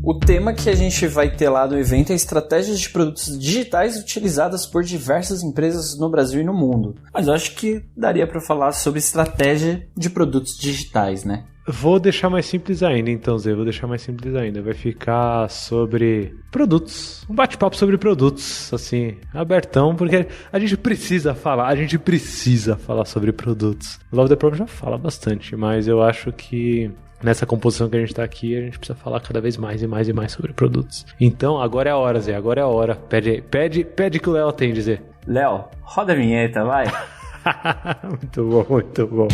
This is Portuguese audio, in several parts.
O tema que a gente vai ter lá no evento é estratégias de produtos digitais utilizadas por diversas empresas no Brasil e no mundo. Mas eu acho que daria para falar sobre estratégia de produtos digitais, né? Vou deixar mais simples ainda, então, Zé. Vou deixar mais simples ainda. Vai ficar sobre produtos. Um bate-papo sobre produtos, assim, abertão, porque a gente precisa falar sobre produtos. O Love the Problem já fala bastante, mas eu acho que nessa composição que a gente tá aqui, a gente precisa falar cada vez mais e mais e mais sobre produtos. Então, agora é a hora, Zé. Agora é a hora. Pede que o Léo atende, Zé. Léo, roda a vinheta, vai. Muito bom, muito bom.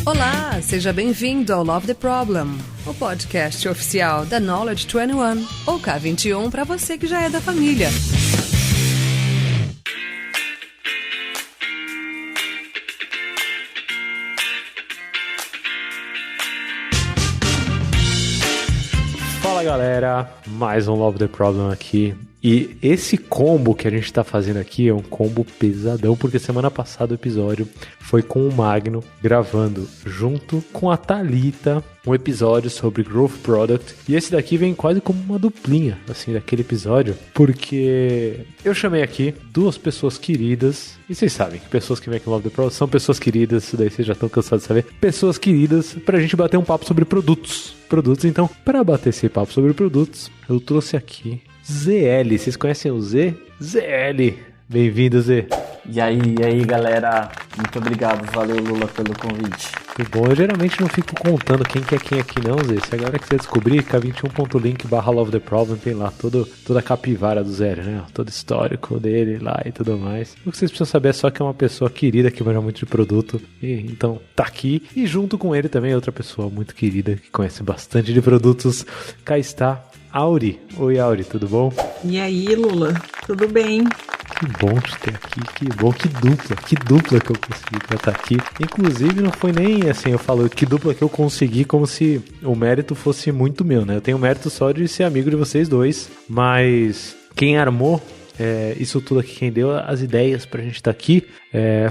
Olá, seja bem-vindo ao Love the Problem, o podcast oficial da Knowledge 21, ou K21 para você que já é da família. Fala galera, mais um Love the Problem aqui. E esse combo que a gente tá fazendo aqui é um combo pesadão, porque semana passada o episódio foi com o Magno gravando junto com a Thalita um episódio sobre Growth Product. E esse daqui vem quase como uma duplinha, assim, daquele episódio, porque eu chamei aqui duas pessoas queridas, e vocês sabem que pessoas que vêm aqui no Love the Product são pessoas queridas, isso daí vocês já estão cansados de saber, pessoas queridas pra gente bater um papo sobre produtos. Então, para bater esse papo sobre produtos, eu trouxe aqui ZL. Vocês conhecem o Z? ZL. Bem-vindo, Z. E aí, galera. Muito obrigado. Valeu, Lula, pelo convite. Muito bom. Eu geralmente não fico contando quem que é quem aqui não, Zé. Se a galera quiser descobrir, k21.link/Love the Problem, tem lá toda a capivara do Zé, né? Todo histórico dele lá e tudo mais. O que vocês precisam saber é só que é uma pessoa querida que manja muito de produto. E então tá aqui. E junto com ele também é outra pessoa muito querida que conhece bastante de produtos. Cá está Auri. Oi, Auri, tudo bom? E aí, Lula? Tudo bem? Que bom te ter aqui, que bom, que dupla que eu consegui pra estar aqui. Inclusive, não foi nem assim, eu falo que dupla que eu consegui como se o mérito fosse muito meu, né? Eu tenho mérito só de ser amigo de vocês dois, mas quem armou isso tudo aqui, quem deu as ideias pra gente estar aqui,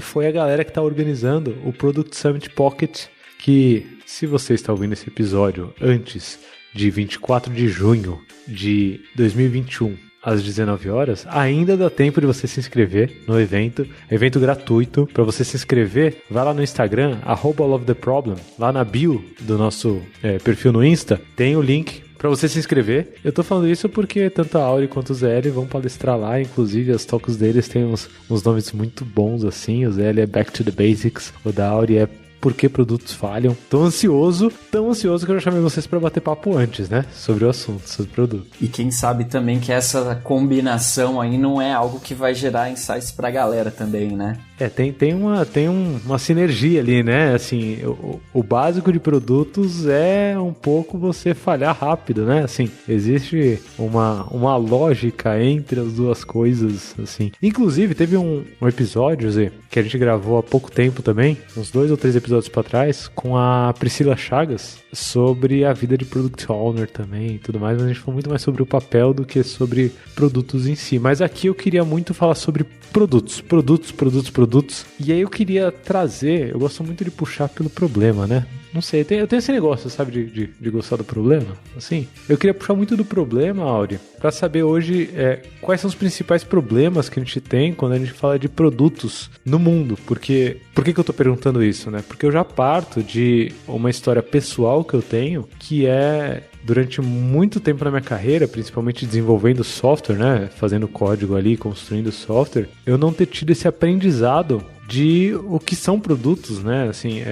foi a galera que tá organizando o Product Summit Pocket, que se você está ouvindo esse episódio antes de 24 de junho de 2021, às 19 horas, ainda dá tempo de você se inscrever no evento gratuito. Para você se inscrever, vai lá no Instagram, @LoveTheProblem, lá na bio do nosso perfil no Insta, tem o link para você se inscrever. Eu tô falando isso porque tanto a Auri quanto o ZL vão palestrar lá, inclusive as talks deles têm uns nomes muito bons assim. O ZL é Back to the Basics, o da Auri é Por que produtos falham. Tão ansioso que eu já chamei vocês para bater papo antes, né? Sobre o assunto, sobre o produto. E quem sabe também que essa combinação aí não é algo que vai gerar insights pra galera também, né? Tem uma sinergia ali, né? Assim, o básico de produtos é um pouco você falhar rápido, né? Assim, existe uma lógica entre as duas coisas, assim. Inclusive, teve um episódio, Zé, que a gente gravou há pouco tempo também, uns 2 ou 3 episódios para trás, com a Priscila Chagas, sobre a vida de Product Owner também e tudo mais, mas a gente falou muito mais sobre o papel do que sobre produtos em si. Mas aqui eu queria muito falar sobre produtos. E aí eu queria trazer, eu gosto muito de puxar pelo problema, né? Não sei, eu tenho esse negócio, sabe, de gostar do problema, assim. Eu queria puxar muito do problema, Auri, pra saber hoje quais são os principais problemas que a gente tem quando a gente fala de produtos no mundo. Por que eu tô perguntando isso, né? Porque eu já parto de uma história pessoal que eu tenho, que é durante muito tempo na minha carreira, principalmente desenvolvendo software, né? Fazendo código ali, construindo software, eu não ter tido esse aprendizado de o que são produtos, né? Assim,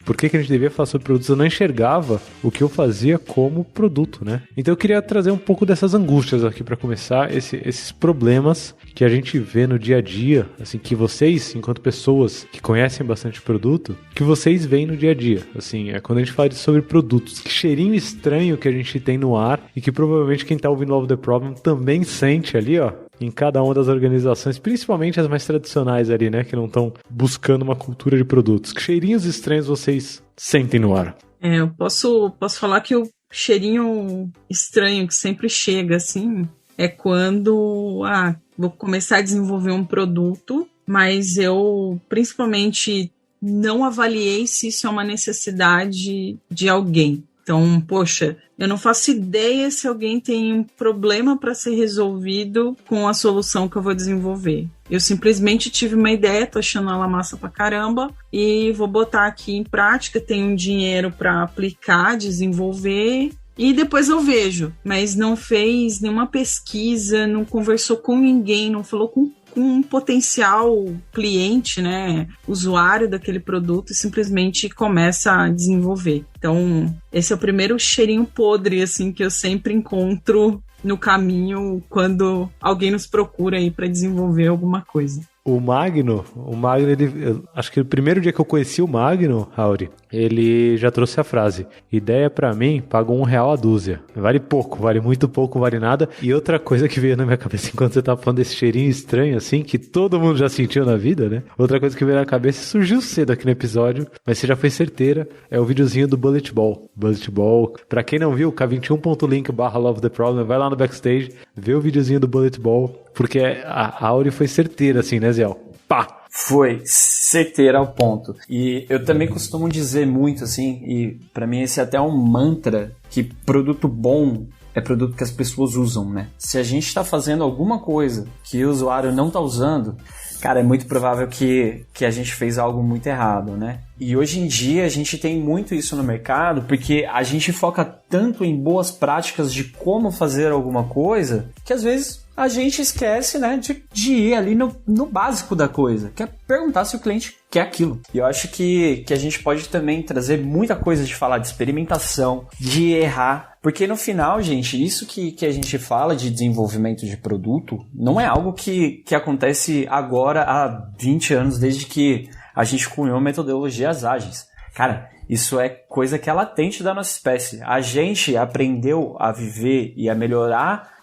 por que a gente devia falar sobre produtos? Eu não enxergava o que eu fazia como produto, né? Então eu queria trazer um pouco dessas angústias aqui para começar, esses problemas que a gente vê no dia a dia, assim, que vocês, enquanto pessoas que conhecem bastante produto, que vocês veem no dia a dia, assim, quando a gente fala sobre produtos, que cheirinho estranho que a gente tem no ar e que provavelmente quem tá ouvindo Love the Problem também sente ali, ó, em cada uma das organizações, principalmente as mais tradicionais ali, né, que não estão buscando uma cultura de produtos. Que cheirinhos estranhos vocês sentem no ar? Eu posso falar que o cheirinho estranho que sempre chega, assim, é quando, vou começar a desenvolver um produto, mas eu, principalmente, não avaliei se isso é uma necessidade de alguém. Então, poxa, eu não faço ideia se alguém tem um problema para ser resolvido com a solução que eu vou desenvolver. Eu simplesmente tive uma ideia, tô achando ela massa pra caramba e vou botar aqui em prática, tenho um dinheiro para aplicar, desenvolver e depois eu vejo. Mas não fez nenhuma pesquisa, não conversou com ninguém, não falou com um potencial cliente, né, usuário daquele produto e simplesmente começa a desenvolver. Então, esse é o primeiro cheirinho podre, assim, que eu sempre encontro no caminho quando alguém nos procura aí para desenvolver alguma coisa. O Magno, acho que o primeiro dia que eu conheci o Magno, Auri, ele já trouxe a frase: ideia pra mim, pagou R$1 a dúzia. Vale pouco, vale muito pouco, vale nada. E outra coisa que veio na minha cabeça enquanto você tava falando desse cheirinho estranho assim, que todo mundo já sentiu na vida, né? Outra coisa que veio na cabeça e surgiu cedo aqui no episódio, mas você já foi certeira, é o videozinho do Bullet Ball. Bullet Ball, pra quem não viu, k21.link/Love the Problem, vai lá no backstage, vê o videozinho do Bullet Ball, porque a Auri foi certeira assim, né, Zé? Pá! Foi certeira ao ponto. E eu também costumo dizer muito assim, e pra mim esse é até um mantra, que produto bom é produto que as pessoas usam, né? Se a gente tá fazendo alguma coisa que o usuário não tá usando, cara, é muito provável que a gente fez algo muito errado, né? E hoje em dia a gente tem muito isso no mercado, porque a gente foca tanto em boas práticas de como fazer alguma coisa, que às vezes a gente esquece, né, de ir ali no básico da coisa, que é perguntar se o cliente quer aquilo. E eu acho que a gente pode também trazer muita coisa de falar de experimentação, de errar, porque no final, gente, isso que a gente fala de desenvolvimento de produto não é algo que acontece agora há 20 anos, desde que a gente cunhou metodologias ágeis. Cara, isso é coisa que é latente da nossa espécie. A gente aprendeu a viver e a melhorar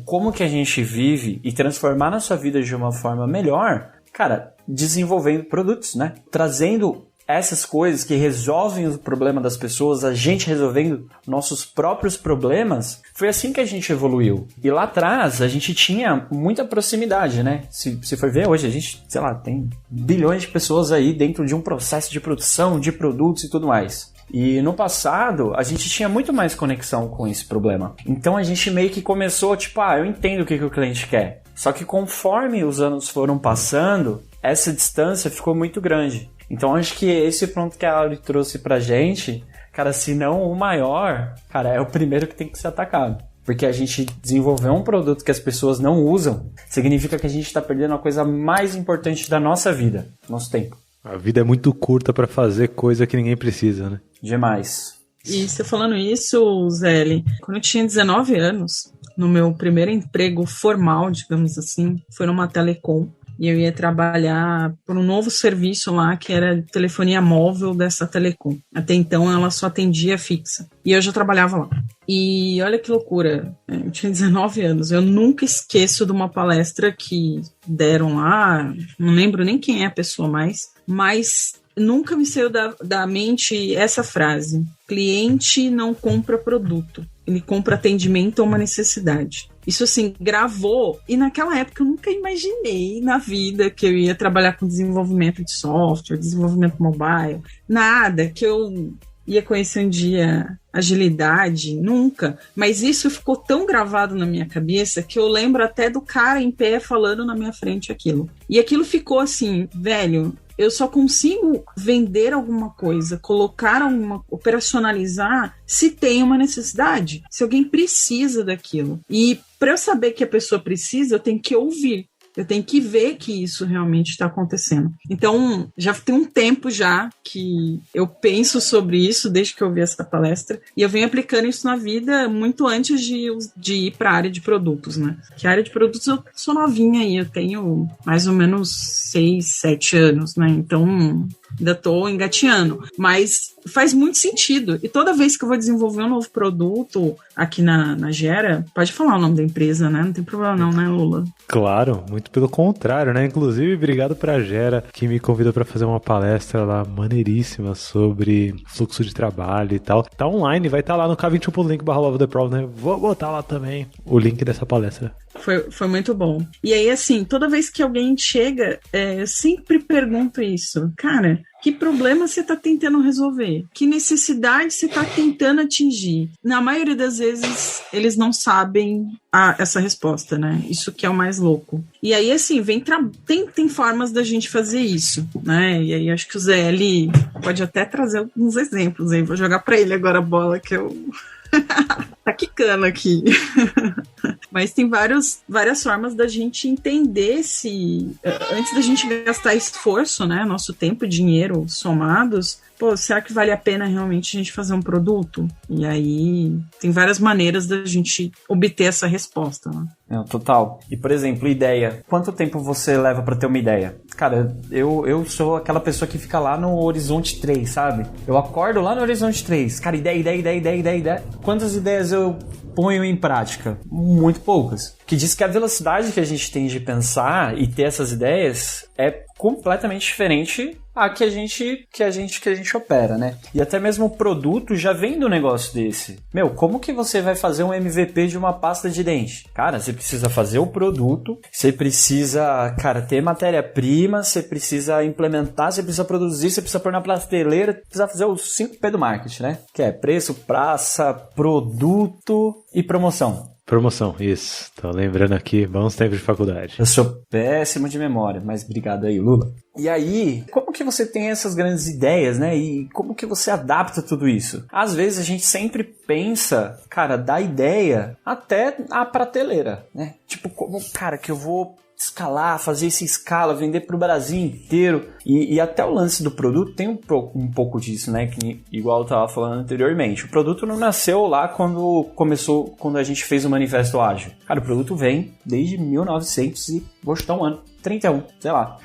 como que a gente vive e transformar a nossa vida de uma forma melhor, cara, desenvolvendo produtos, né? Trazendo essas coisas que resolvem o problema das pessoas, a gente resolvendo nossos próprios problemas, foi assim que a gente evoluiu. E lá atrás, a gente tinha muita proximidade, né? Se for ver, hoje a gente, sei lá, tem bilhões de pessoas aí dentro de um processo de produção, de produtos e tudo mais. E no passado, a gente tinha muito mais conexão com esse problema. Então a gente meio que começou, tipo, eu entendo o que o cliente quer. Só que conforme os anos foram passando, essa distância ficou muito grande. Então acho que esse ponto que a Auri trouxe pra gente, cara, se não o maior, cara, é o primeiro que tem que ser atacado. Porque a gente desenvolveu um produto que as pessoas não usam, significa que a gente está perdendo a coisa mais importante da nossa vida, nosso tempo. A vida é muito curta pra fazer coisa que ninguém precisa, né? Demais. E você falando isso, Zé, quando eu tinha 19 anos, no meu primeiro emprego formal, digamos assim, foi numa telecom. E eu ia trabalhar por um novo serviço lá, que era telefonia móvel dessa telecom. Até então, ela só atendia fixa. E eu já trabalhava lá. E olha que loucura, eu tinha 19 anos. Eu nunca esqueço de uma palestra que deram lá, não lembro nem quem é a pessoa mais, mas nunca me saiu da mente essa frase: cliente não compra produto, ele compra atendimento a uma necessidade. Isso assim, gravou, e naquela época eu nunca imaginei na vida que eu ia trabalhar com desenvolvimento de software, desenvolvimento mobile, nada, que eu ia conhecer um dia agilidade, nunca. Mas isso ficou tão gravado na minha cabeça que eu lembro até do cara em pé falando na minha frente aquilo. E aquilo ficou assim, velho, eu só consigo vender alguma coisa, operacionalizar se tem uma necessidade, se alguém precisa daquilo. E para eu saber que a pessoa precisa, eu tenho que ouvir. Eu tenho que ver que isso realmente está acontecendo. Então, já tem um tempo já que eu penso sobre isso, desde que eu vi essa palestra, e eu venho aplicando isso na vida muito antes de ir para a área de produtos, né? Que a área de produtos eu sou novinha aí, eu tenho mais ou menos 6, 7 anos, né? Então, ainda estou engateando. Mas faz muito sentido. E toda vez que eu vou desenvolver um novo produto aqui na Gera, pode falar o nome da empresa, né? Não tem problema não, né, Lula? Claro, muito pelo contrário, né? Inclusive, obrigado pra Gera, que me convidou pra fazer uma palestra lá maneiríssima sobre fluxo de trabalho e tal. Tá online, vai estar lá no k21.link/Love the Problem, né? Vou botar lá também o link dessa palestra. Foi muito bom. E aí, assim, toda vez que alguém chega, eu sempre pergunto isso. Cara, que problema você está tentando resolver? Que necessidade você está tentando atingir? Na maioria das vezes, eles não sabem essa resposta, né? Isso que é o mais louco. E aí, assim, tem formas da gente fazer isso, né? E aí, acho que o Zé ali pode até trazer alguns exemplos aí. Vou jogar para ele agora a bola que eu... tá quicando aqui. Mas tem várias formas da gente entender se... Antes da gente gastar esforço, né? Nosso tempo e dinheiro somados... Pô, será que vale a pena realmente a gente fazer um produto? E aí tem várias maneiras da gente obter essa resposta, né? Total. E, por exemplo, ideia. Quanto tempo você leva pra ter uma ideia? Cara, eu sou aquela pessoa que fica lá no horizonte 3, sabe? Eu acordo lá no horizonte 3. Cara, ideia. Quantas ideias eu ponho em prática? Muito poucas. Que diz que a velocidade que a gente tem de pensar e ter essas ideias é completamente diferente a que a gente opera, né? E até mesmo o produto já vem do negócio desse. Como que você vai fazer um MVP de uma pasta de dente? Cara, você precisa fazer o produto, você precisa, cara, ter matéria-prima, você precisa implementar, você precisa produzir, você precisa pôr na prateleira, precisa fazer os 5P do marketing, né? Que é preço, praça, produto e promoção. Promoção, isso. Tô lembrando aqui, bons tempos de faculdade. Eu sou péssimo de memória, mas obrigado aí, Lula. E aí, como que você tem essas grandes ideias, né? E como que você adapta tudo isso? Às vezes a gente sempre pensa, cara, da ideia até a prateleira, né? Tipo, como, cara, que eu vou escalar, fazer essa escala, vender para o Brasil inteiro. E até o lance do produto tem um pouco disso, né? Que, igual eu estava falando anteriormente. O produto não nasceu lá quando a gente fez o Manifesto Ágil. Cara, o produto vem desde 1900 e vou chutar um ano. 31, sei lá.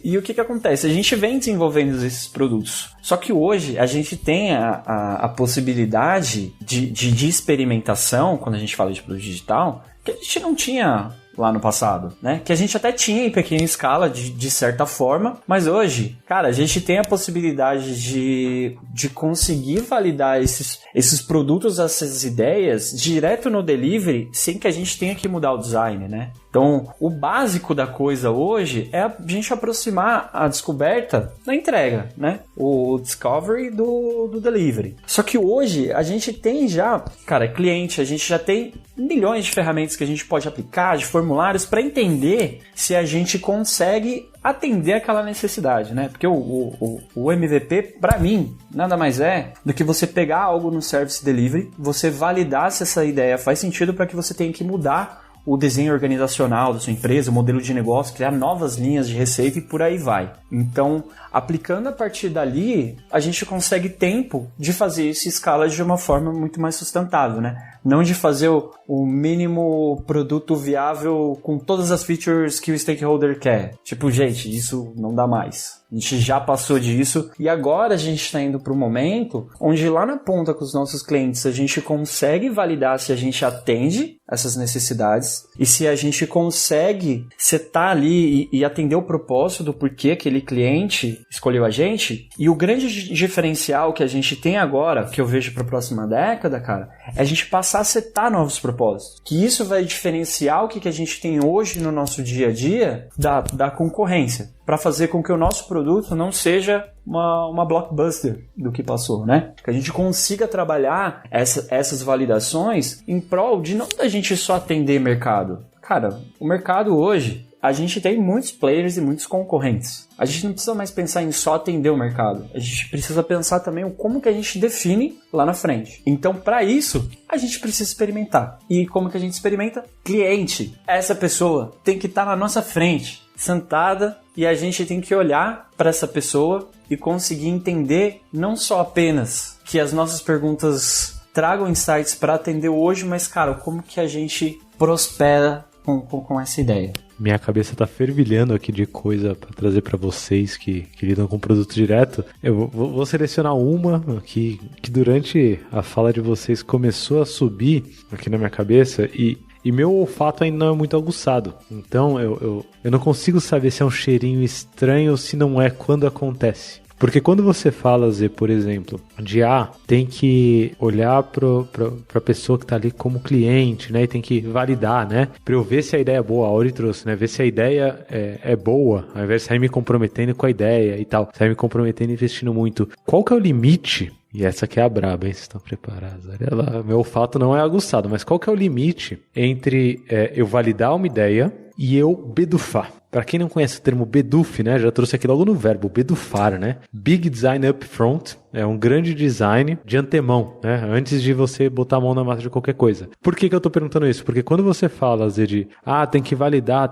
E o que acontece? A gente vem desenvolvendo esses produtos. Só que hoje a gente tem a possibilidade de experimentação, quando a gente fala de produto digital, que a gente não tinha lá no passado, né? Que a gente até tinha em pequena escala, de certa forma, mas hoje, cara, a gente tem a possibilidade de conseguir validar esses produtos, essas ideias, direto no delivery, sem que a gente tenha que mudar o design, né? Então, o básico da coisa hoje é a gente aproximar a descoberta da entrega, né? O discovery do delivery. Só que hoje a gente tem já, cara, cliente, a gente já tem milhões de ferramentas que a gente pode aplicar, de formulários, para entender se a gente consegue atender aquela necessidade, né? Porque o MVP, para mim, nada mais é do que você pegar algo no service delivery, você validar se essa ideia faz sentido para que você tenha que mudar o desenho organizacional da sua empresa, o modelo de negócio, criar novas linhas de receita e por aí vai. Então, aplicando a partir dali, a gente consegue tempo de fazer isso em escala de uma forma muito mais sustentável, né? Não de fazer o mínimo produto viável com todas as features que o stakeholder quer. Tipo, gente, isso não dá mais. A gente já passou disso e agora a gente está indo para um momento onde lá na ponta com os nossos clientes a gente consegue validar se a gente atende essas necessidades e se a gente consegue setar ali e atender o propósito do porquê aquele cliente escolheu a gente. E o grande diferencial que a gente tem agora, que eu vejo para a próxima década, cara, é a gente passar a setar novos propósitos. Que isso vai diferenciar o que a gente tem hoje no nosso dia a dia da concorrência, para fazer com que o nosso produto não seja uma blockbuster do que passou, né? Que a gente consiga trabalhar essas validações em prol de não da gente só atender mercado. Cara, o mercado hoje, a gente tem muitos players e muitos concorrentes. A gente não precisa mais pensar em só atender o mercado. A gente precisa pensar também em como que a gente define lá na frente. Então, para isso, a gente precisa experimentar. E como que a gente experimenta? Cliente. Essa pessoa tem que estar na nossa frente, sentada, e a gente tem que olhar para essa pessoa e conseguir entender não só apenas que as nossas perguntas tragam insights para atender hoje, mas, cara, como que a gente prospera com essa ideia. Minha cabeça tá fervilhando aqui de coisa para trazer para vocês que lidam com produto direto. Eu vou selecionar uma aqui que durante a fala de vocês começou a subir aqui na minha cabeça e meu olfato ainda não é muito aguçado. Então eu não consigo saber se é um cheirinho estranho ou se não é quando acontece. Porque quando você fala, Zé, por exemplo, de tem que olhar pra pessoa que tá ali como cliente, né? E tem que validar, né? Pra eu ver se a ideia é boa, a Ori trouxe, né? Ver se a ideia é boa, ao invés de sair me comprometendo com a ideia e tal, sair me comprometendo e investindo muito. Qual que é o limite? E essa aqui é a braba, hein? Vocês estão preparados? Olha lá, meu olfato não é aguçado, mas qual que é o limite entre eu validar uma ideia e eu bedufar? Para quem não conhece o termo beduf, né? Já trouxe aqui logo no verbo, bedufar, né? Big design up front. É um grande design de antemão, né? Antes de você botar a mão na massa de qualquer coisa. Por que eu tô perguntando isso? Porque quando você fala, Zé, de tem que validar,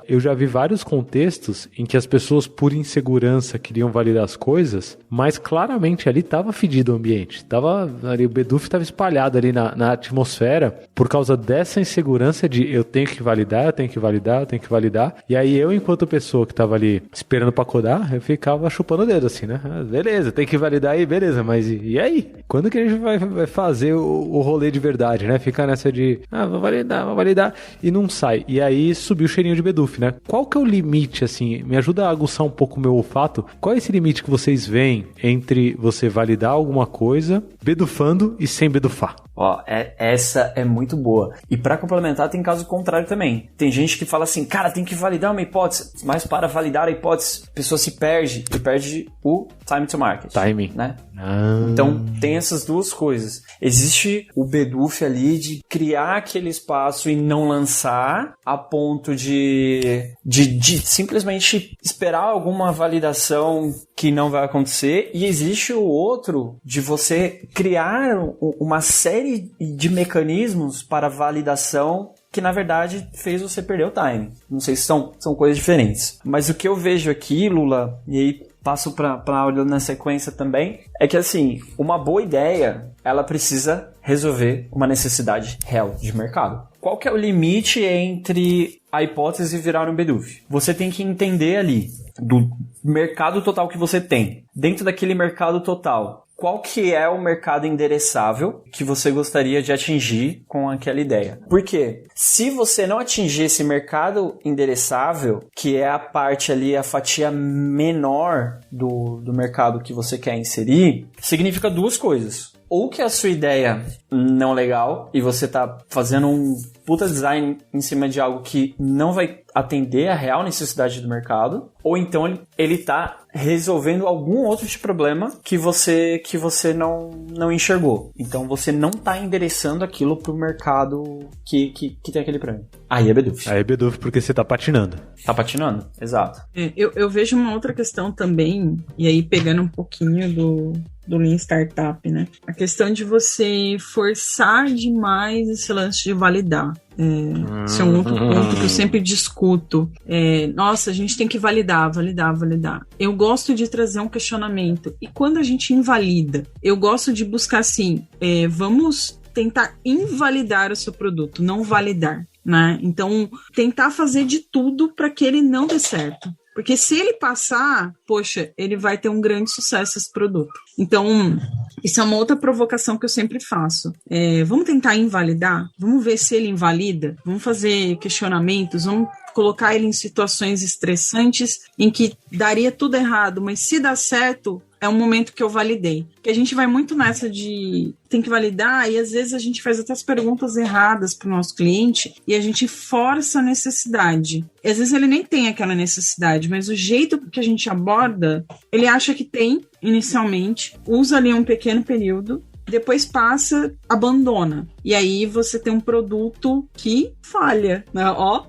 eu já vi vários contextos em que as pessoas, por insegurança, queriam validar as coisas, mas claramente ali tava fedido o ambiente. O beduf tava espalhado ali na atmosfera por causa dessa insegurança de eu tenho que validar. E aí eu, enquanto pessoa que tava ali esperando pra codar, eu ficava chupando o dedo assim, né? Beleza, tem que validar aí, beleza, mas e aí? Quando que a gente vai fazer o rolê de verdade, né? Ficar nessa de, vou validar, e não sai. E aí subiu o cheirinho de beduf, né? Qual que é o limite, assim? Me ajuda a aguçar um pouco o meu olfato. Qual é esse limite que vocês veem entre você validar alguma coisa, bedufando e sem bedufar? Essa é muito boa. E pra complementar, tem caso contrário também. Tem gente que fala assim, cara, tem que validar uma hipótese, mas para validar a hipótese, a pessoa se perde e perde o time to market. Timing. Né? Então, tem essas duas coisas. Existe o beduf ali de criar aquele espaço e não lançar a ponto de simplesmente esperar alguma validação que não vai acontecer. E existe o outro de você criar uma série de mecanismos para validação que na verdade fez você perder o time. Não sei se são coisas diferentes. Mas o que eu vejo aqui, Lula, e aí passo para olhando na sequência também, é que assim, uma boa ideia, ela precisa resolver uma necessidade real de mercado. Qual que é o limite entre a hipótese e virar um beduf? Você tem que entender ali do mercado total que você tem. Dentro daquele mercado total, qual que é o mercado endereçável que você gostaria de atingir com aquela ideia? Porque se você não atingir esse mercado endereçável, que é a parte ali, a fatia menor do mercado que você quer inserir, significa duas coisas. Ou que a sua ideia não é legal e você tá fazendo um puta design em cima de algo que não vai atender a real necessidade do mercado, ou então ele tá resolvendo algum outro tipo de problema que você não enxergou. Então você não tá endereçando aquilo pro mercado que tem aquele prêmio. Aí é beduf. Aí é beduf porque você tá patinando. Tá patinando, exato. Eu vejo uma outra questão também, e aí pegando um pouquinho do Lean Startup, né? A questão de você forçar demais esse lance de validar. Esse é um outro ponto que eu sempre discuto. Nossa, a gente tem que validar. Eu gosto de trazer um questionamento. E quando a gente invalida, eu gosto de buscar assim, vamos tentar invalidar o seu produto, não validar, né? Então, tentar fazer de tudo para que ele não dê certo. Porque se ele passar, poxa, ele vai ter um grande sucesso esse produto. Então, isso é uma outra provocação que eu sempre faço. Vamos tentar invalidar? Vamos ver se ele invalida? Vamos fazer questionamentos? Vamos colocar ele em situações estressantes em que daria tudo errado, mas se dá certo, é um momento que eu validei. Porque a gente vai muito nessa de tem que validar e às vezes a gente faz até as perguntas erradas para o nosso cliente e a gente força a necessidade. E às vezes ele nem tem aquela necessidade, mas o jeito que a gente aborda, ele acha que tem inicialmente, usa ali um pequeno período, depois passa, abandona. E aí você tem um produto que falha, né?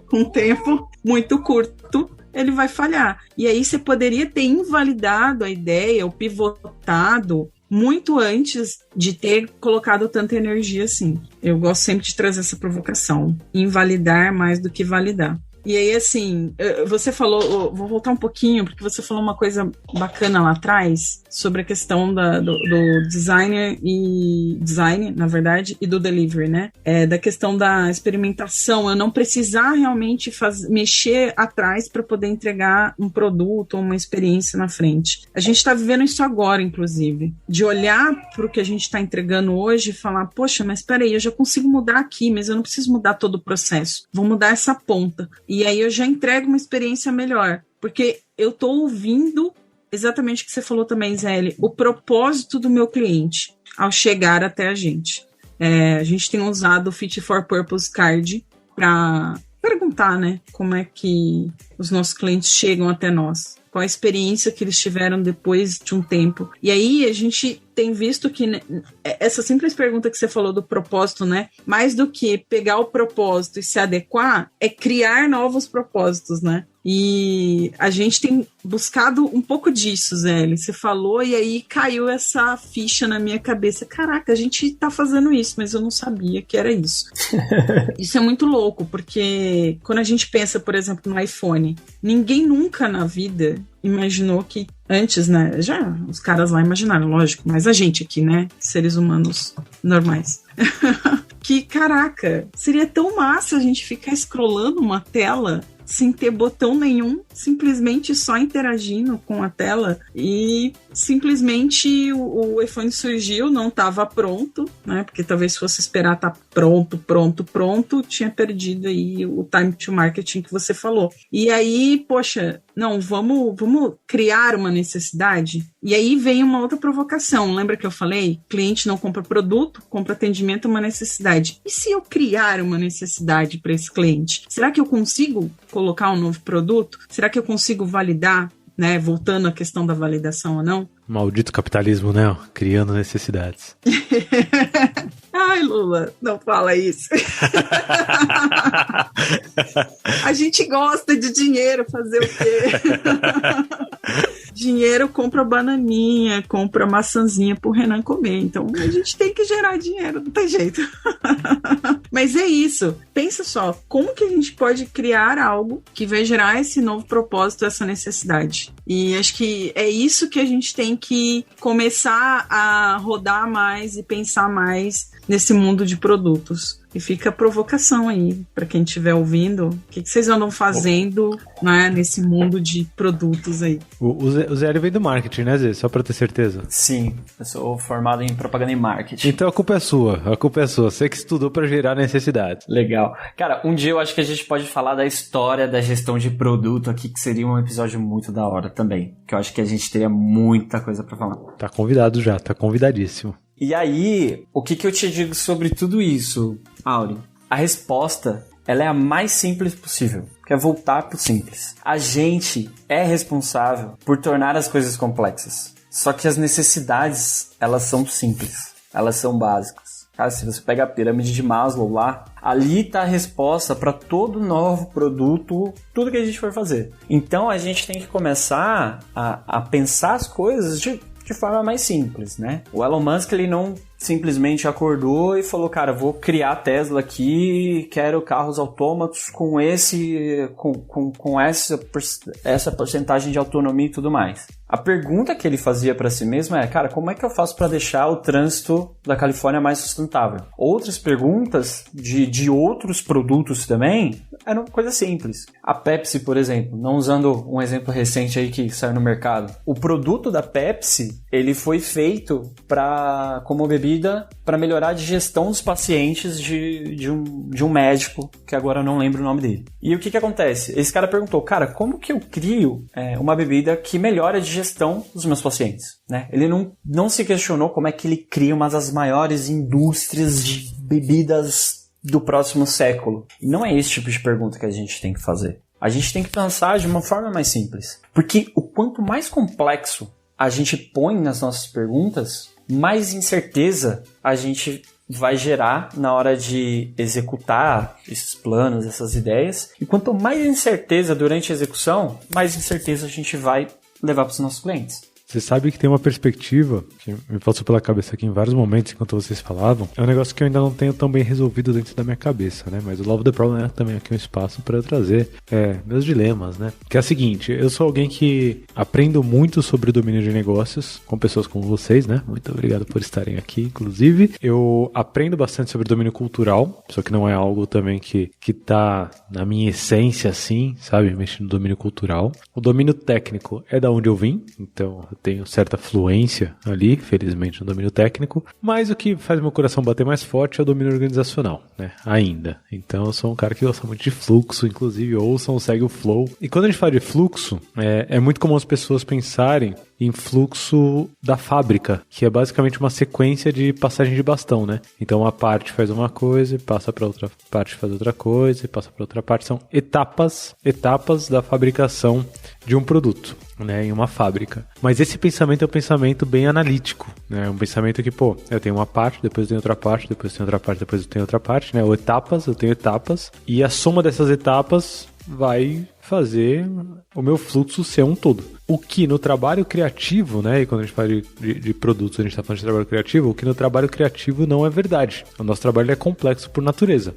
Com um tempo muito curto, ele vai falhar. E aí você poderia ter invalidado a ideia, ou pivotado, muito antes de ter colocado tanta energia assim. Eu gosto sempre de trazer essa provocação. Invalidar mais do que validar. E aí, assim, você falou, vou voltar um pouquinho, porque você falou uma coisa bacana lá atrás, sobre a questão do designer na verdade, e do delivery, né? Da questão da experimentação, eu não precisar realmente mexer atrás para poder entregar um produto ou uma experiência na frente. A gente está vivendo isso agora, inclusive, de olhar para o que a gente está entregando hoje e falar, poxa, mas peraí, eu já consigo mudar aqui, mas eu não preciso mudar todo o processo, vou mudar essa ponta. E aí eu já entrego uma experiência melhor, porque eu estou ouvindo exatamente o que você falou também, Zé, o propósito do meu cliente ao chegar até a gente. A gente tem usado o Fit for Purpose Card para perguntar, né, como é que os nossos clientes chegam até nós. Qual a experiência que eles tiveram depois de um tempo. E aí a gente tem visto que, né, essa simples pergunta que você falou do propósito, né? Mais do que pegar o propósito e se adequar, é criar novos propósitos, né? E a gente tem buscado um pouco disso, Zé. Você falou e aí caiu essa ficha na minha cabeça. Caraca, a gente tá fazendo isso, mas eu não sabia que era isso. Isso é muito louco, porque quando a gente pensa, por exemplo, no iPhone, ninguém nunca na vida imaginou que antes, né, já os caras lá imaginaram, lógico, mas a gente aqui, né, seres humanos normais, que, caraca, seria tão massa a gente ficar scrollando uma tela sem ter botão nenhum, simplesmente só interagindo com a tela, e simplesmente o iPhone surgiu, não estava pronto, né? Porque talvez se fosse esperar tá pronto, tinha perdido aí o time to marketing que você falou. E aí, poxa, não, vamos criar uma necessidade? E aí vem uma outra provocação. Lembra que eu falei? Cliente não compra produto, compra atendimento, uma necessidade. E se eu criar uma necessidade para esse cliente? Será que eu consigo colocar um novo produto? Será que eu consigo validar, né? Voltando à questão da validação ou não? Maldito capitalismo, né? Criando necessidades. Ai, Lula, não fala isso. A gente gosta de dinheiro, fazer o quê? Dinheiro compra bananinha, compra maçãzinha pro Renan comer. Então a gente tem que gerar dinheiro, não tem jeito. Mas é isso. Pensa só, como que a gente pode criar algo que vai gerar esse novo propósito, essa necessidade? E acho que é isso que a gente tem que começar a rodar mais e pensar mais nesse mundo de produtos. E fica a provocação aí, para quem estiver ouvindo, o que vocês andam fazendo, né, nesse mundo de produtos aí? O Zé vem do marketing, né, Zé? Só para ter certeza. Sim, eu sou formado em propaganda e marketing. Então a culpa é sua, você que estudou para gerar necessidade. Legal. Cara, um dia eu acho que a gente pode falar da história da gestão de produto aqui, que seria um episódio muito da hora também, que eu acho que a gente teria muita coisa para falar. Tá convidado já, tá convidadíssimo. E aí, o que eu te digo sobre tudo isso, Auri? A resposta, ela é a mais simples possível, que é voltar pro simples. A gente é responsável por tornar as coisas complexas. Só que as necessidades, elas são simples, elas são básicas. Cara, se você pega a pirâmide de Maslow lá, ali tá a resposta para todo novo produto, tudo que a gente for fazer. Então a gente tem que começar a pensar as coisas de forma mais simples, né? O Elon Musk, ele não simplesmente acordou e falou, cara, vou criar a Tesla aqui, quero carros autômatos com essa porcentagem de autonomia e tudo mais. A pergunta que ele fazia para si mesmo é, cara, como é que eu faço para deixar o trânsito da Califórnia mais sustentável? Outras perguntas de outros produtos também eram coisa simples. A Pepsi, por exemplo, não usando um exemplo recente aí que saiu no mercado, o produto da Pepsi, ele foi feito como bebida para melhorar a digestão dos pacientes de um médico, que agora eu não lembro o nome dele. E o que acontece? Esse cara perguntou, cara, como que eu crio uma bebida que melhore a digestão dos meus pacientes? Né? Ele não se questionou como é que ele cria uma das maiores indústrias de bebidas do próximo século. E não é esse tipo de pergunta que a gente tem que fazer. A gente tem que pensar de uma forma mais simples. Porque o quanto mais complexo a gente põe nas nossas perguntas, mais incerteza a gente vai gerar na hora de executar esses planos, essas ideias. E quanto mais incerteza durante a execução, mais incerteza a gente vai levar para os nossos clientes. Você sabe que tem uma perspectiva que me passou pela cabeça aqui em vários momentos enquanto vocês falavam. É um negócio que eu ainda não tenho tão bem resolvido dentro da minha cabeça, né? Mas o Love the Problem é também aqui um espaço para eu trazer meus dilemas, né? Que é o seguinte, eu sou alguém que aprendo muito sobre o domínio de negócios com pessoas como vocês, né? Muito obrigado por estarem aqui, inclusive. Eu aprendo bastante sobre domínio cultural, só que não é algo também que tá na minha essência, assim, sabe? Mexer no domínio cultural. O domínio técnico é da onde eu vim, então eu Eu tenho certa fluência ali, felizmente, no domínio técnico, mas o que faz meu coração bater mais forte é o domínio organizacional, né? Ainda. Então eu sou um cara que gosta muito de fluxo, inclusive ouçam, segue o flow. E quando a gente fala de fluxo, é muito comum as pessoas pensarem em fluxo da fábrica, que é basicamente uma sequência de passagem de bastão, né? Então uma parte faz uma coisa, passa para outra parte faz outra coisa, passa para outra parte. São etapas da fabricação de um produto, né, em uma fábrica. Mas esse pensamento é um pensamento bem analítico, né? É um pensamento que, eu tenho uma parte, depois eu tenho outra parte, depois eu tenho outra parte, depois eu tenho outra parte, né? Ou etapas, eu tenho etapas, e a soma dessas etapas vai fazer o meu fluxo ser um todo. O que no trabalho criativo, né, e quando a gente fala de produtos, a gente está falando de trabalho criativo, o que no trabalho criativo não é verdade. O nosso trabalho é complexo por natureza.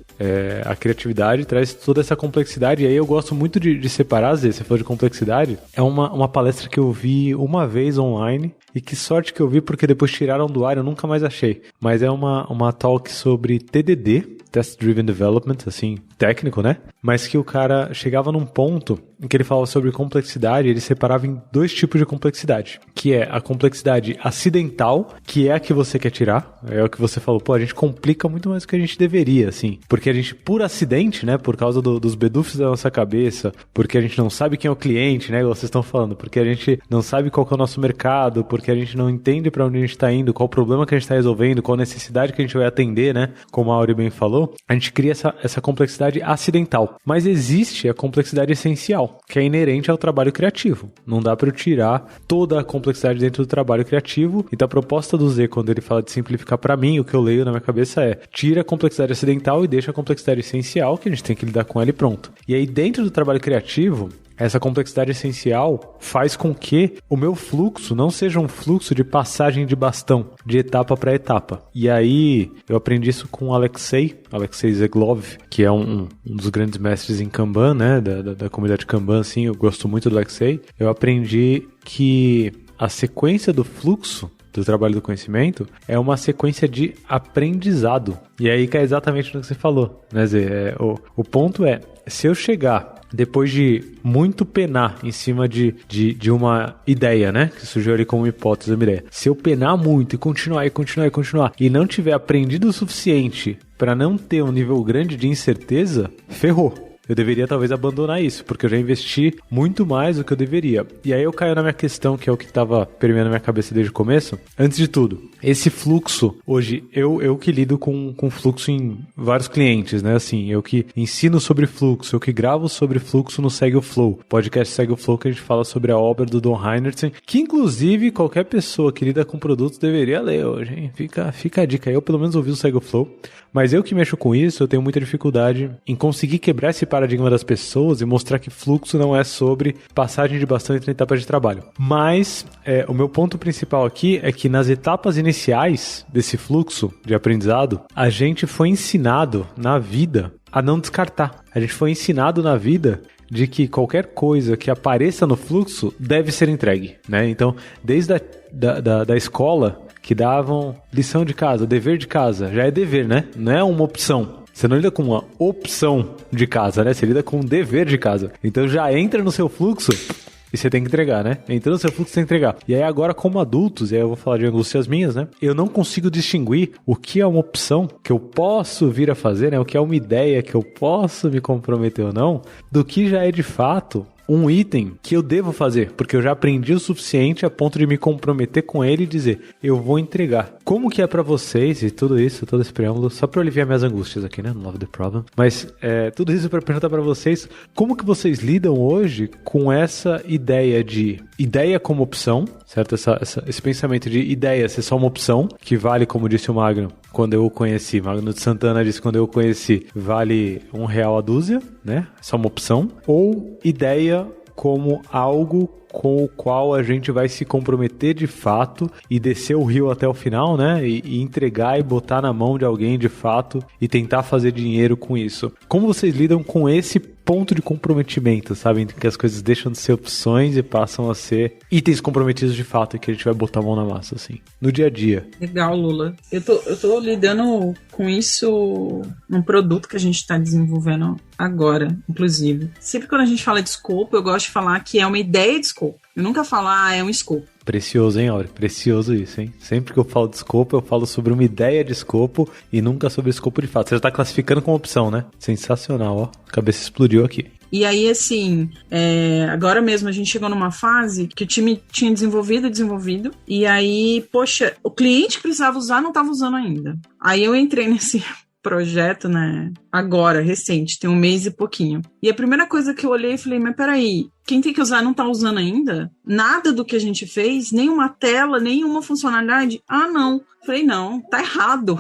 A criatividade traz toda essa complexidade, e aí eu gosto muito de separar, às vezes, você falou de complexidade, é uma palestra que eu vi uma vez online, e que sorte que eu vi, porque depois tiraram do ar, eu nunca mais achei. Mas é uma talk sobre TDD, Test Driven Development, assim, técnico, né? Mas que o cara chegava num ponto em que ele falava sobre complexidade, ele separava em 2 tipos de complexidade, que é a complexidade acidental, que é a que você quer tirar, é o que você falou, a gente complica muito mais do que a gente deveria, assim, porque a gente, por acidente, né, por causa dos bedufs da nossa cabeça, porque a gente não sabe quem é o cliente, né, igual vocês estão falando, porque a gente não sabe qual que é o nosso mercado, porque a gente não entende para onde a gente está indo, qual o problema que a gente está resolvendo, qual a necessidade que a gente vai atender, né, como a Auri bem falou, a gente cria essa complexidade acidental, mas existe a complexidade essencial, que é inerente ao trabalho criativo. Não dá para eu tirar toda a complexidade dentro do trabalho criativo. Então a proposta do Z, quando ele fala de simplificar, para mim, o que eu leio na minha cabeça é: tira a complexidade acidental e deixa a complexidade essencial, que a gente tem que lidar com ela e pronto. E aí dentro do trabalho criativo, essa complexidade essencial faz com que o meu fluxo não seja um fluxo de passagem de bastão, de etapa para etapa. E aí, eu aprendi isso com o Alexei Zeglov, que é um dos grandes mestres em Kanban, né, da comunidade Kanban, assim, eu gosto muito do Alexei. Eu aprendi que a sequência do fluxo do trabalho do conhecimento é uma sequência de aprendizado. E aí cai exatamente no que você falou, né, Zé? O ponto é, se eu chegar depois de muito penar em cima de uma ideia, né, que surgiu ali como hipótese, uma ideia, se eu penar muito e continuar e não tiver aprendido o suficiente para não ter um nível grande de incerteza, ferrou. Eu deveria talvez abandonar isso, porque eu já investi muito mais do que eu deveria. E aí eu caio na minha questão, que é o que estava permeando a minha cabeça desde o começo. Antes de tudo, esse fluxo, hoje, eu que lido com fluxo em vários clientes, né? Assim, eu que ensino sobre fluxo, eu que gravo sobre fluxo no Segue o Flow. Podcast Segue o Flow, que a gente fala sobre a obra do Don Heinertsen, que inclusive qualquer pessoa que lida com produtos deveria ler hoje, hein? Fica a dica aí, eu pelo menos ouvi o Segue o Flow. Mas eu que mexo com isso, eu tenho muita dificuldade em conseguir quebrar esse paradigma das pessoas e mostrar que fluxo não é sobre passagem de bastão entre etapas de trabalho. Mas o meu ponto principal aqui é que nas etapas iniciais desse fluxo de aprendizado, a gente foi ensinado na vida a não descartar. A gente foi ensinado na vida de que qualquer coisa que apareça no fluxo deve ser entregue, né? Então, desde da escola, que davam lição de casa, dever de casa, já é dever, né? Não é uma opção. Você não lida com uma opção de casa, né? Você lida com um dever de casa. Então já entra no seu fluxo e você tem que entregar, né? Entrando no seu fluxo, você tem que entregar. E aí agora, como adultos, e aí eu vou falar de angústias minhas, né? Eu não consigo distinguir o que é uma opção que eu posso vir a fazer, né? O que é uma ideia que eu posso me comprometer ou não, do que já é de fato um item que eu devo fazer, porque eu já aprendi o suficiente a ponto de me comprometer com ele e dizer, eu vou entregar. Como que é pra vocês, e tudo isso, todo esse preâmbulo, só pra aliviar minhas angústias aqui, né, no Love the Problem, mas tudo isso pra perguntar pra vocês, como que vocês lidam hoje com essa ideia de ideia como opção, certo? Esse pensamento de ideia ser só uma opção, que vale, como disse o Magno, quando eu o conheci, Magno de Santana disse, quando eu o conheci, vale R$1 a dúzia, né? Só uma opção. Ou ideia como algo com o qual a gente vai se comprometer de fato e descer o rio até o final, né? E entregar e botar na mão de alguém de fato e tentar fazer dinheiro com isso. Como vocês lidam com esse ponto de comprometimento, sabe? Que as coisas deixam de ser opções e passam a ser itens comprometidos de fato e que a gente vai botar a mão na massa, assim, no dia a dia. Legal, Lula. Eu tô lidando com isso num produto que a gente tá desenvolvendo agora, inclusive. Sempre quando a gente fala de escopo, eu gosto de falar que é uma ideia de escopo escopo. Eu nunca falo, é um escopo. Precioso, hein, Áureo? Precioso isso, hein? Sempre que eu falo de escopo, eu falo sobre uma ideia de escopo e nunca sobre escopo de fato. Você já tá classificando como opção, né? Sensacional, ó. A cabeça explodiu aqui. E aí, assim, agora mesmo a gente chegou numa fase que o time tinha desenvolvido, e aí, poxa, o cliente precisava usar, não estava usando ainda. Aí eu entrei nesse projeto, né, agora, recente, tem um mês e pouquinho. E a primeira coisa que eu olhei e falei, mas peraí, quem tem que usar não tá usando ainda? Nada do que a gente fez, nenhuma tela, nenhuma funcionalidade? Não. Falei, não, tá errado.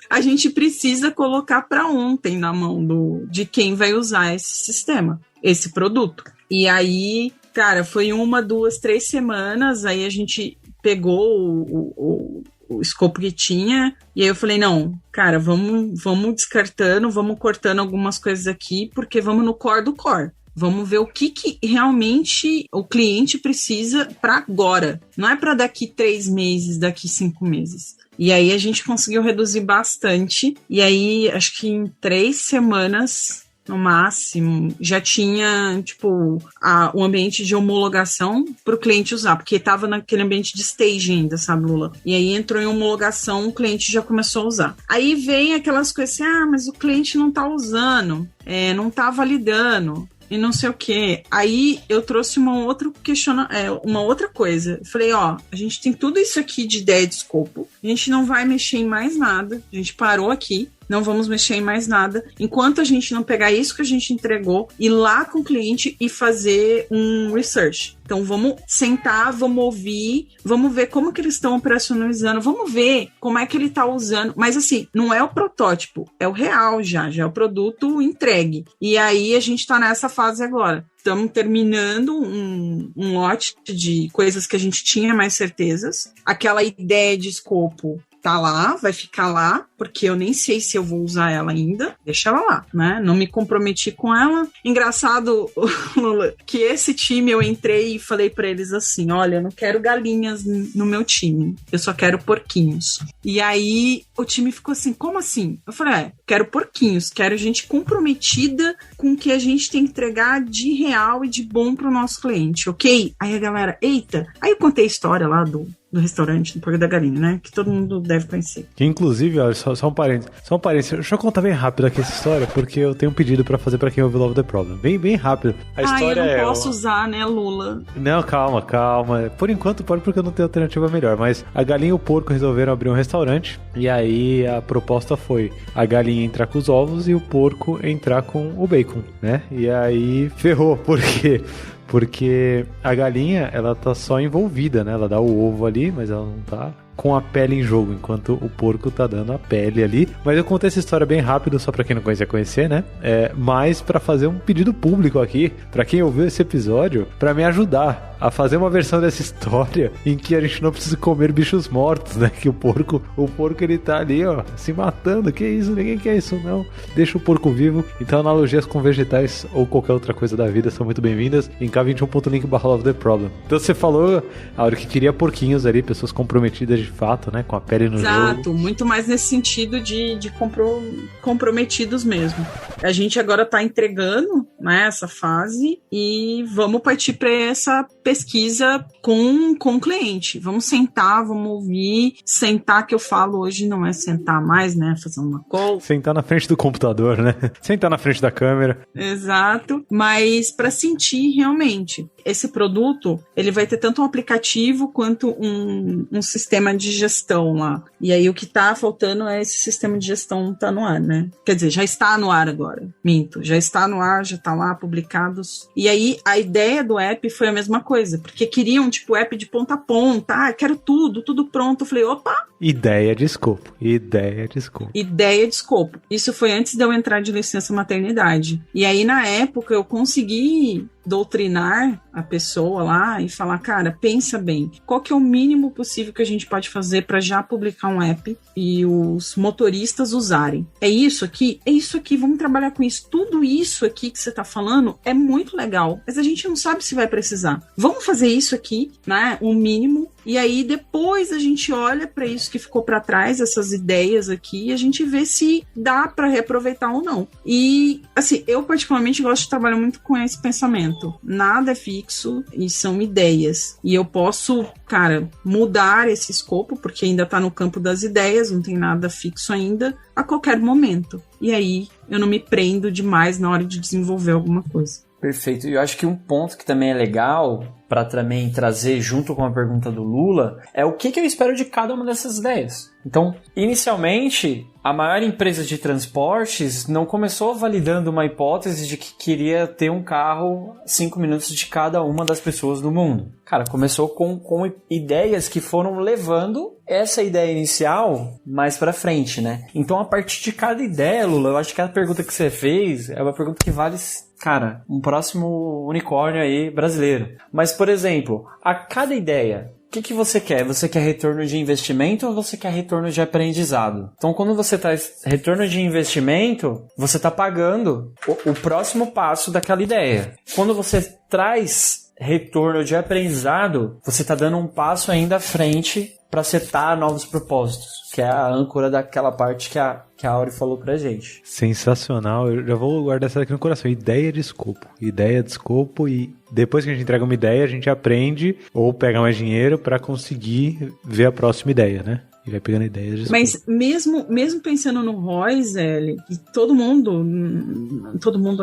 A gente precisa colocar para ontem na mão de quem vai usar esse sistema, esse produto. E aí, cara, foi 1, 2, 3 semanas, aí a gente pegou o escopo que tinha, e aí eu falei, não, cara, vamos descartando, vamos cortando algumas coisas aqui, porque vamos no core do core. Vamos ver o que realmente o cliente precisa para agora. Não é para daqui 3 meses, daqui 5 meses. E aí a gente conseguiu reduzir bastante. E aí, acho que em 3 semanas, no máximo, já tinha, tipo, o ambiente de homologação para o cliente usar. Porque estava naquele ambiente de stage ainda, sabe, Lula? E aí entrou em homologação, o cliente já começou a usar. Aí vem aquelas coisas assim, mas o cliente não está usando, não está validando. E não sei o que. Aí eu trouxe uma outra coisa. Falei, a gente tem tudo isso aqui de ideia de escopo. A gente não vai mexer em mais nada. A gente parou aqui. Não vamos mexer em mais nada. Enquanto a gente não pegar isso que a gente entregou, ir lá com o cliente e fazer um research. Então vamos sentar, vamos ouvir, vamos ver como que eles estão operacionalizando, vamos ver como é que ele está usando. Mas assim, não é o protótipo, é o real já é o produto entregue. E aí a gente está nessa fase agora. Estamos terminando um lote de coisas que a gente tinha mais certezas. Aquela ideia de escopo tá lá, vai ficar lá, porque eu nem sei se eu vou usar ela ainda. Deixa ela lá, né? Não me comprometi com ela. Engraçado, Lula, que esse time eu entrei e falei pra eles assim, olha, eu não quero galinhas no meu time, eu só quero porquinhos. E aí o time ficou assim, como assim? Eu falei, quero porquinhos, quero gente comprometida com o que a gente tem que entregar de real e de bom pro nosso cliente, ok? Aí a galera, eita! Aí eu contei a história lá do restaurante, do Porco da Galinha, né? Que todo mundo deve conhecer. Que inclusive, olha, só um parênteses. Deixa eu contar bem rápido aqui essa história, porque eu tenho um pedido pra fazer pra quem ouve Love the Problem. Bem rápido. A história eu não posso usar, né, Lula? Não, calma. Por enquanto pode, porque eu não tenho alternativa melhor. Mas a galinha e o porco resolveram abrir um restaurante. E aí a proposta foi a galinha entrar com os ovos e o porco entrar com o bacon, né? E aí ferrou, por quê? Porque a galinha, ela tá só envolvida, né? Ela dá o ovo ali, mas ela não tá com a pele em jogo, enquanto o porco tá dando a pele ali. Mas eu contei essa história bem rápido, só pra quem não conhecer, né? Mas pra fazer um pedido público aqui, pra quem ouviu esse episódio, pra me ajudar a fazer uma versão dessa história em que a gente não precisa comer bichos mortos, né? Que o porco ele tá ali, ó, se matando. Que isso? Ninguém quer isso, não. Deixa o porco vivo. Então analogias com vegetais ou qualquer outra coisa da vida são muito bem-vindas em k21.link/LoveTheProblem. Então você falou, Áureo, que queria porquinhos ali, pessoas comprometidas de fato, né? Com a pele no jogo. Exato, muito mais nesse sentido de comprometidos mesmo. A gente agora tá entregando, né, essa fase e vamos partir para essa pesquisa com o cliente. Vamos sentar, vamos ouvir. Sentar, que eu falo hoje, não é sentar mais, né? Fazer uma call. Sentar na frente do computador, né? Sentar na frente da câmera. Exato. Mas para sentir realmente. Esse produto, ele vai ter tanto um aplicativo quanto um sistema de gestão lá. E aí o que tá faltando é esse sistema de gestão tá no ar, né? Quer dizer, já está no ar agora. Minto. Já está no ar, já tá lá publicados. E aí a ideia do app foi a mesma coisa, porque queriam tipo app de ponta a ponta. Quero tudo pronto. Eu falei, opa! Ideia de escopo. Ideia de escopo. Isso foi antes de eu entrar de licença maternidade. E aí na época eu consegui doutrinar a pessoa lá e falar, cara, pensa bem, qual que é o mínimo possível que a gente pode fazer para já publicar um app e os motoristas usarem? É isso aqui, vamos trabalhar com isso. Tudo isso aqui que você tá falando é muito legal, mas a gente não sabe se vai precisar. Vamos fazer isso aqui, né? O mínimo E aí depois a gente olha para isso que ficou para trás, essas ideias aqui, e a gente vê se dá para reaproveitar ou não. E assim, eu particularmente gosto de trabalhar muito com esse pensamento. Nada é fixo e são ideias. E eu posso, cara, mudar esse escopo, porque ainda tá no campo das ideias, não tem nada fixo ainda, a qualquer momento. E aí eu não me prendo demais na hora de desenvolver alguma coisa. Perfeito. E eu acho que um ponto que também é legal para também trazer junto com a pergunta do Lula é o que eu espero de cada uma dessas ideias. Então, inicialmente, a maior empresa de transportes não começou validando uma hipótese de que queria ter um carro 5 minutos de cada uma das pessoas do mundo. Cara, começou com ideias que foram levando essa ideia inicial mais pra frente, né? Então, a partir de cada ideia, Lula, eu acho que a pergunta que você fez é uma pergunta que vale, cara, um próximo unicórnio aí brasileiro. Mas, por exemplo, a cada ideia, o que você quer? Você quer retorno de investimento ou você quer retorno de aprendizado? Então, quando você traz retorno de investimento, você está pagando o próximo passo daquela ideia. Quando você traz retorno de aprendizado, você está dando um passo ainda à frente para setar novos propósitos, que é a âncora daquela parte que a Auri falou pra gente. Sensacional, eu já vou guardar essa aqui no coração. Ideia de escopo, e depois que a gente entrega uma ideia, a gente aprende ou pega mais dinheiro para conseguir ver a próxima ideia, né? E vai pegando ideias de Mas mesmo pensando no ROI, Zé, que todo mundo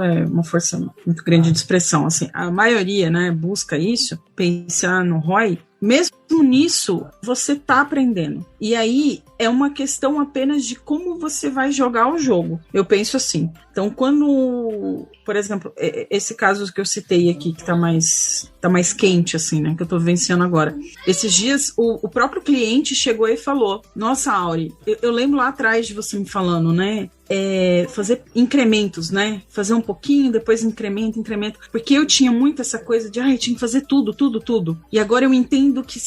é uma força muito grande de expressão, assim, a maioria, né, busca isso, pensar no ROI. Mesmo nisso, você tá aprendendo. E aí, é uma questão apenas de como você vai jogar o jogo. Eu penso assim. Então, quando, por exemplo, esse caso que eu citei aqui, que tá mais quente, assim, né? Que eu tô vivenciando agora. Esses dias, o próprio cliente chegou e falou: nossa, Auri, eu lembro lá atrás de você me falando, né? Fazer incrementos, né? Fazer um pouquinho, depois incremento. Porque eu tinha muito essa coisa de, eu tinha que fazer tudo. E agora eu entendo que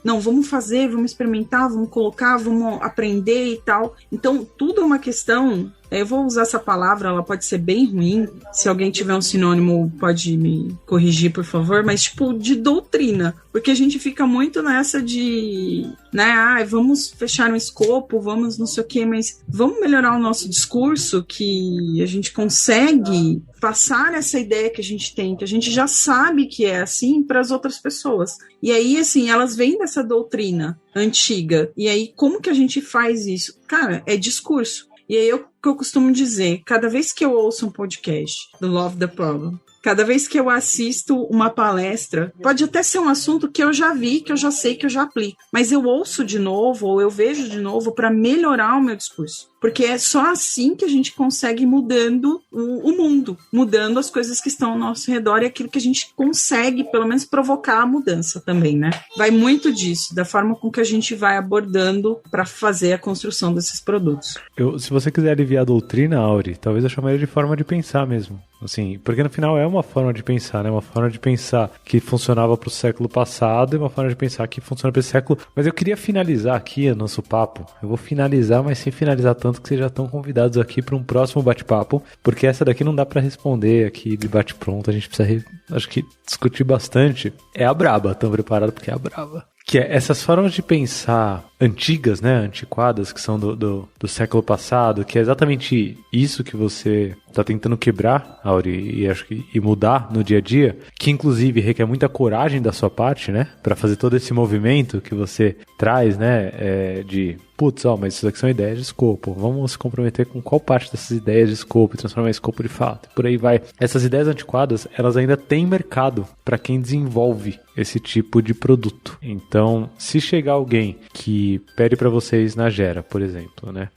não, vamos fazer, vamos experimentar, vamos colocar, vamos aprender e tal. Então, tudo é uma questão. Eu vou usar essa palavra, ela pode ser bem ruim. Se alguém tiver um sinônimo, pode me corrigir, por favor. Mas, tipo, de doutrina. Porque a gente fica muito nessa de, né, vamos fechar um escopo, vamos não sei o quê, mas vamos melhorar o nosso discurso, que a gente consegue passar essa ideia que a gente tem, que a gente já sabe que é assim, para as outras pessoas. E aí, assim, elas vêm dessa doutrina antiga. E aí, como que a gente faz isso? Cara, é discurso. E aí, que eu costumo dizer, cada vez que eu ouço um podcast do Love the Problem, cada vez que eu assisto uma palestra, pode até ser um assunto que eu já vi, que eu já sei, que eu já aplico, mas eu ouço de novo, ou eu vejo de novo para melhorar o meu discurso. Porque é só assim que a gente consegue ir mudando o mundo, mudando as coisas que estão ao nosso redor e aquilo que a gente consegue, pelo menos, provocar a mudança também, né? Vai muito disso, da forma com que a gente vai abordando para fazer a construção desses produtos. Se você quiser aliviar a doutrina, Auri, talvez eu chamaria de forma de pensar mesmo. Assim, porque no final é uma forma de pensar, né? Uma forma de pensar que funcionava para o século passado e uma forma de pensar que funciona para esse século. Mas eu queria finalizar aqui o nosso papo. Eu vou finalizar, mas sem finalizar tanto que vocês já estão convidados aqui para um próximo bate-papo, porque essa daqui não dá para responder aqui de bate-pronto. A gente precisa, acho que, discutir bastante. É a braba. Estão preparados porque é a braba. Que é essas formas de pensar antigas, né, antiquadas, que são do século passado, que é exatamente isso que você está tentando quebrar, Auri, e acho que mudar no dia a dia, que inclusive requer muita coragem da sua parte, né, para fazer todo esse movimento que você traz, né, de putz, mas isso aqui são ideias de escopo, vamos se comprometer com qual parte dessas ideias de escopo e transformar em escopo de fato, por aí vai. Essas ideias antiquadas, elas ainda têm mercado para quem desenvolve esse tipo de produto. Então, se chegar alguém que pede para vocês na Gera, por exemplo, né,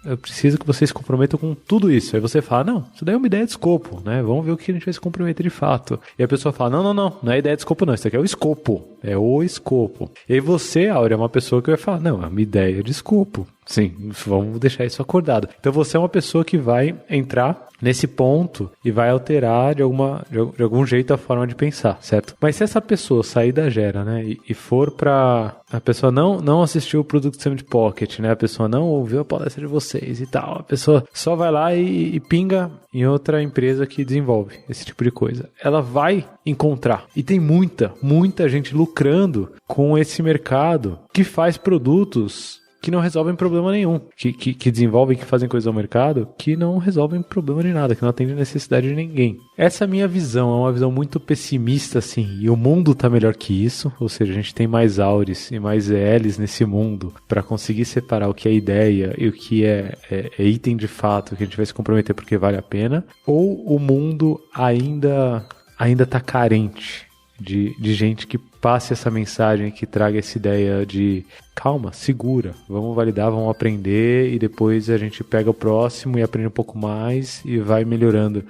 eu preciso que vocês se comprometam com tudo isso. Aí você fala, não, isso daí é uma ideia de escopo, né? Vamos ver o que a gente vai se comprometer de fato. E a pessoa fala, não é ideia de escopo não, isso aqui é o escopo. É o escopo. E aí você, Auri, é uma pessoa que vai falar, não, é uma ideia de escopo. Sim, vamos deixar isso acordado. Então você é uma pessoa que vai entrar nesse ponto e vai alterar de algum jeito a forma de pensar, certo? Mas se essa pessoa sair da Gera, né, e for pra... A pessoa não assistiu o Product Summit Pocket, né? A pessoa não ouviu a palestra de vocês e tal. A pessoa só vai lá e pinga em outra empresa que desenvolve esse tipo de coisa. Ela vai encontrar. E tem muita gente lucrando com esse mercado que faz produtos que não resolvem problema nenhum, que desenvolvem, que fazem coisa ao mercado, que não resolvem problema de nada, que não atendem necessidade de ninguém. Essa minha visão é uma visão muito pessimista, assim, e o mundo tá melhor que isso, ou seja, a gente tem mais Auris e mais ELs nesse mundo para conseguir separar o que é ideia e o que é item de fato, que a gente vai se comprometer porque vale a pena, ou o mundo ainda tá carente de gente que passe essa mensagem, que traga essa ideia de calma, segura, vamos validar, vamos aprender e depois a gente pega o próximo e aprende um pouco mais e vai melhorando.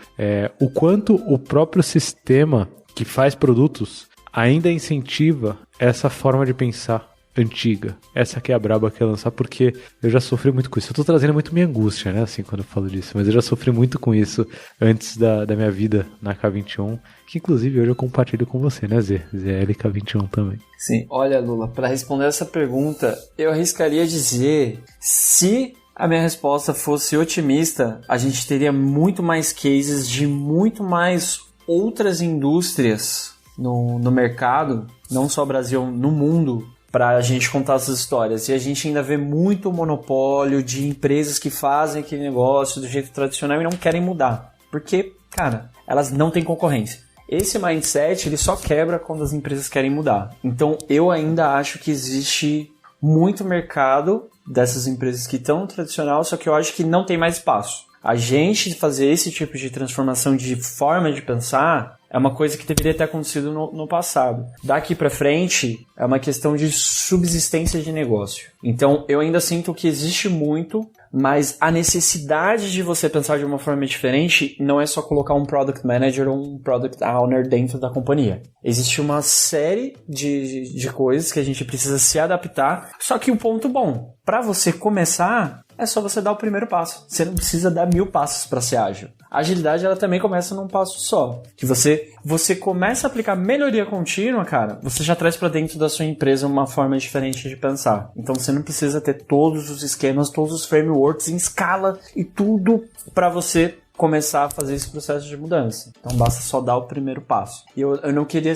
O quanto o próprio sistema que faz produtos ainda incentiva essa forma de pensar antiga. Essa que é a braba que é lançar, porque eu já sofri muito com isso. Eu tô trazendo muito minha angústia, né, assim, quando eu falo disso, mas eu já sofri muito com isso antes da minha vida na K21, que inclusive hoje eu compartilho com você, né, Zé? ZLK21 também. Sim, olha, Lula, para responder essa pergunta, eu arriscaria dizer, se a minha resposta fosse otimista, a gente teria muito mais cases de muito mais outras indústrias no mercado, não só Brasil, no mundo, para a gente contar essas histórias. E a gente ainda vê muito monopólio de empresas que fazem aquele negócio do jeito tradicional e não querem mudar. Porque, cara, elas não têm concorrência. Esse mindset, ele só quebra quando as empresas querem mudar. Então, eu ainda acho que existe muito mercado dessas empresas que estão no tradicional, só que eu acho que não tem mais espaço. A gente fazer esse tipo de transformação de forma de pensar é uma coisa que deveria ter acontecido no passado. Daqui para frente, é uma questão de subsistência de negócio. Então, eu ainda sinto que existe muito, mas a necessidade de você pensar de uma forma diferente não é só colocar um Product Manager ou um Product Owner dentro da companhia. Existe uma série de coisas que a gente precisa se adaptar, só que o ponto bom, para você começar, é só você dar o primeiro passo. Você não precisa dar 1000 passos para ser ágil. A agilidade, ela também começa num passo só. Que você começa a aplicar melhoria contínua, cara, você já traz para dentro da sua empresa uma forma diferente de pensar. Então você não precisa ter todos os esquemas, todos os frameworks em escala e tudo para você começar a fazer esse processo de mudança. Então basta só dar o primeiro passo. E eu não queria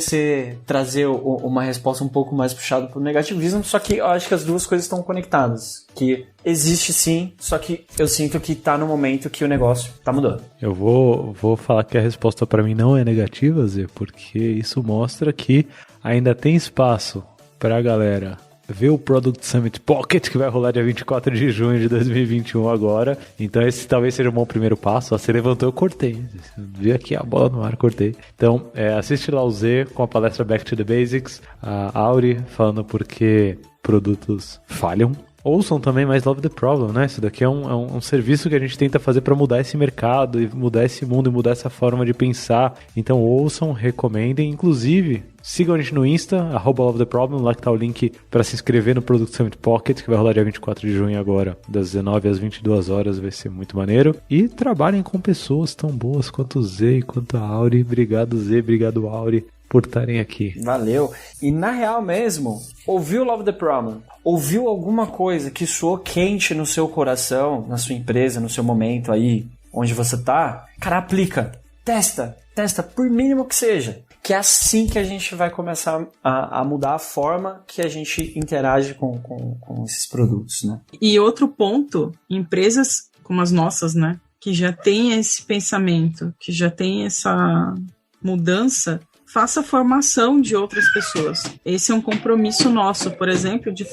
trazer uma resposta um pouco mais puxada pro negativismo, só que eu acho que as duas coisas estão conectadas. Que existe sim, só que eu sinto que tá no momento que o negócio tá mudando. Eu vou falar que a resposta para mim não é negativa, Zé, porque isso mostra que ainda tem espaço pra galera ver o Product Summit Pocket, que vai rolar dia 24 de junho de 2021 agora. Então esse talvez seja um bom primeiro passo. Você levantou, eu cortei. Vi aqui a bola no ar, cortei. Então assiste lá o Z com a palestra Back to the Basics. A Auri falando porque produtos falham. Ouçam também mais Love the Problem, né? Isso daqui é um serviço que a gente tenta fazer para mudar esse mercado e mudar esse mundo e mudar essa forma de pensar. Então ouçam, recomendem. Inclusive, sigam a gente no Insta, @Love the Problem, lá que tá o link para se inscrever no Product Summit Pocket, que vai rolar dia 24 de junho agora, das 19 às 22 horas, vai ser muito maneiro. E trabalhem com pessoas tão boas quanto o Z e quanto a Auri. Obrigado, Z, obrigado, Auri, por estarem aqui. Valeu. E na real mesmo, ouviu Love the Problem? Ouviu alguma coisa que soou quente no seu coração, na sua empresa, no seu momento aí, onde você tá? Cara, aplica. Testa, por mínimo que seja. Que é assim que a gente vai começar a mudar a forma que a gente interage com esses produtos, né? E outro ponto, empresas como as nossas, né? Que já tem esse pensamento, que já tem essa mudança, faça formação de outras pessoas. Esse é um compromisso nosso, por exemplo, de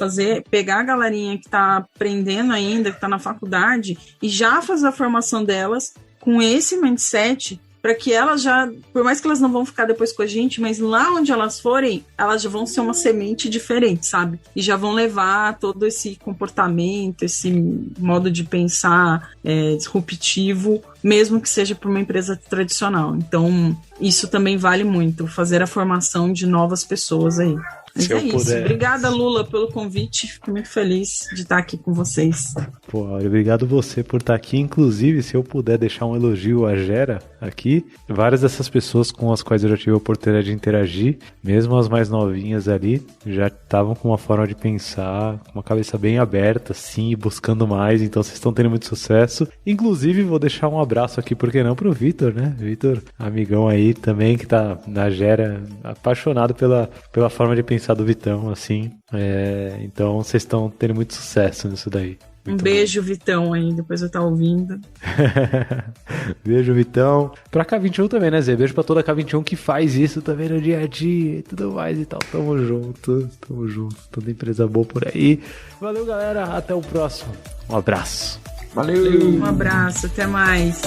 pegar a galerinha que está aprendendo ainda, que está na faculdade, e já fazer a formação delas com esse mindset, para que elas já, por mais que elas não vão ficar depois com a gente, mas lá onde elas forem, elas já vão ser uma semente diferente, sabe? E já vão levar todo esse comportamento, esse modo de pensar disruptivo, mesmo que seja para uma empresa tradicional. Então, isso também vale muito, fazer a formação de novas pessoas aí. Mas Se é eu isso. puder. Obrigada, Lula, pelo convite. Fico muito feliz de estar aqui com vocês. Pô, obrigado você por estar aqui. Inclusive, se eu puder deixar um elogio à Gera aqui, várias dessas pessoas com as quais eu já tive a oportunidade de interagir, mesmo as mais novinhas ali, já estavam com uma forma de pensar, com uma cabeça bem aberta, assim, buscando mais. Então vocês estão tendo muito sucesso. Inclusive, vou deixar um abraço aqui, por que não, pro Vitor, né? Vitor, amigão aí também, que tá na Gera, apaixonado pela forma de pensar do Vitão, assim. Então vocês estão tendo muito sucesso nisso daí. Muito Vitão, aí, depois eu estar ouvindo. Beijo, Vitão. Pra K21 também, né, Zé? Beijo pra toda a K21 que faz isso também no dia a dia e tudo mais e tal. Tamo junto. Toda empresa boa por aí. Valeu, galera. Até o próximo. Um abraço. Valeu! Um abraço, até mais.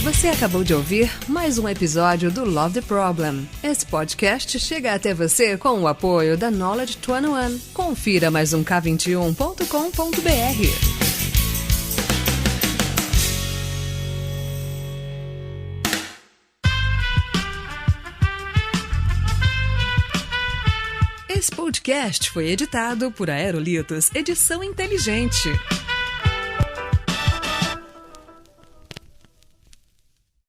Você acabou de ouvir mais um episódio do Love the Problem. Esse podcast chega até você com o apoio da Knowledge 21. Confira mais um K21.com.br. Esse podcast foi editado por Aerolitos Edição Inteligente.